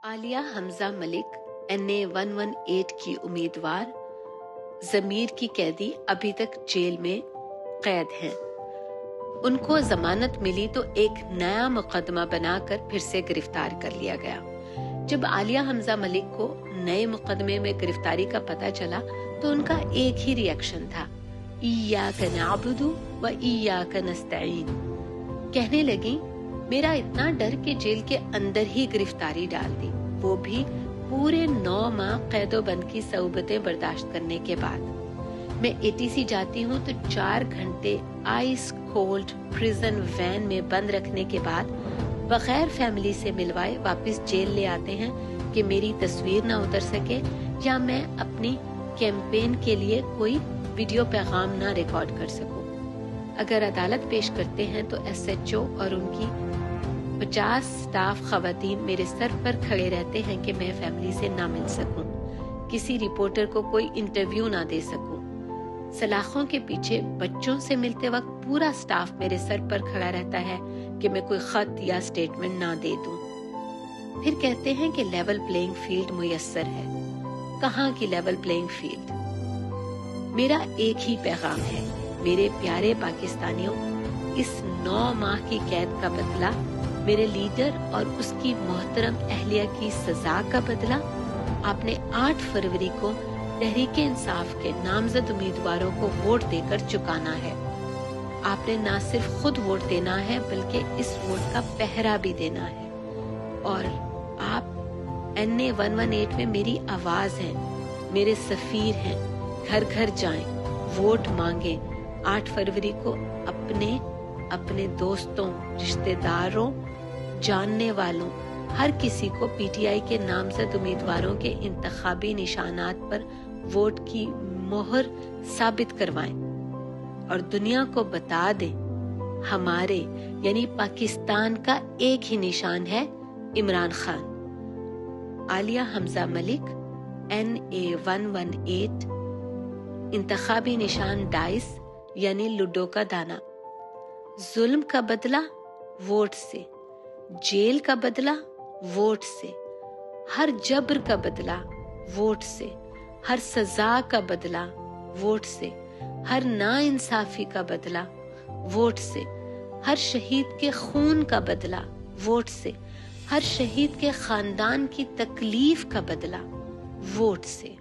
عالیہ حمزہ ملک NA 118 کی امیدوار ضمیر کی قیدی ابھی تک جیل میں قید ہیں۔ ان کو ضمانت ملی تو ایک نیا مقدمہ بنا کر پھر سے گرفتار کر لیا گیا۔ جب عالیہ حمزہ ملک کو نئے مقدمے میں گرفتاری کا پتہ چلا تو ان کا ایک ہی ری ایکشن تھا، ایاک نعبد و ایاک نستعین۔ کہنے لگیں میرا اتنا ڈر کہ جیل کے اندر ہی گرفتاری ڈال دی، وہ بھی پورے 9 ماہ قید و بند کی صعوبتیں برداشت کرنے کے بعد۔ میں ATC جاتی ہوں تو 4 گھنٹے آئس کولڈ پریزن وین میں بند رکھنے کے بعد بغیر فیملی سے ملوائے واپس جیل لے آتے ہیں کہ میری تصویر نہ اتر سکے یا میں اپنی کیمپین کے لیے کوئی ویڈیو پیغام نہ ریکارڈ کر سکوں۔ اگر عدالت پیش کرتے ہیں تو SHO اور ان کی 50 سٹاف خواتین میرے سر پر کھڑے رہتے ہیں کہ میں فیملی سے نہ مل سکوں، کسی رپورٹر کو کوئی انٹرویو نہ دے سکوں۔ سلاخوں کے پیچھے بچوں سے ملتے وقت پورا سٹاف میرے سر پر کھڑا رہتا ہے کہ میں کوئی خط یا سٹیٹمنٹ نہ دے دوں۔ پھر کہتے ہیں کہ لیول پلینگ فیلڈ میسر ہے۔ کہاں کی لیول پلینگ فیلڈ؟ میرا ایک ہی پیغام ہے، میرے پیارے پاکستانیوں، اس 9 ماہ کی قید کا بدلہ، میرے لیڈر اور اس کی محترم اہلیہ کی سزا کا بدلہ آپ نے 8 فروری کو تحریک انصاف کے نامزد امیدواروں کو ووٹ دے کر چکانا ہے۔ آپ نے نہ صرف خود ووٹ دینا ہے بلکہ اس ووٹ کا پہرا بھی دینا ہے، اور آپ NA 118 میں میری آواز ہیں، میرے سفیر ہیں۔ گھر گھر جائیں، ووٹ مانگیں۔ 8 فروری کو اپنے دوستوں، رشتہ داروں، جاننے والوں، ہر کسی کو PTI کے نامزد امیدواروں کے انتخابی نشانات پر ووٹ کی مہر ثابت کروائیں اور دنیا کو بتا دیں ہمارے یعنی پاکستان کا ایک ہی نشان ہے، عمران خان۔ عالیہ حمزہ ملک NA 118، انتخابی نشان ڈائس یعنی لوڈو کا دانہ۔ ظلم کا بدلہ ووٹ سے، جیل کا بدلہ ووٹ سے، ہر جبر کا بدلہ ووٹ سے، ہر سزا کا بدلہ ووٹ سے، ہر ناانصافی کا بدلہ ووٹ سے، ہر شہید کے خون کا بدلہ ووٹ سے، ہر شہید کے خاندان کی تکلیف کا بدلہ ووٹ سے۔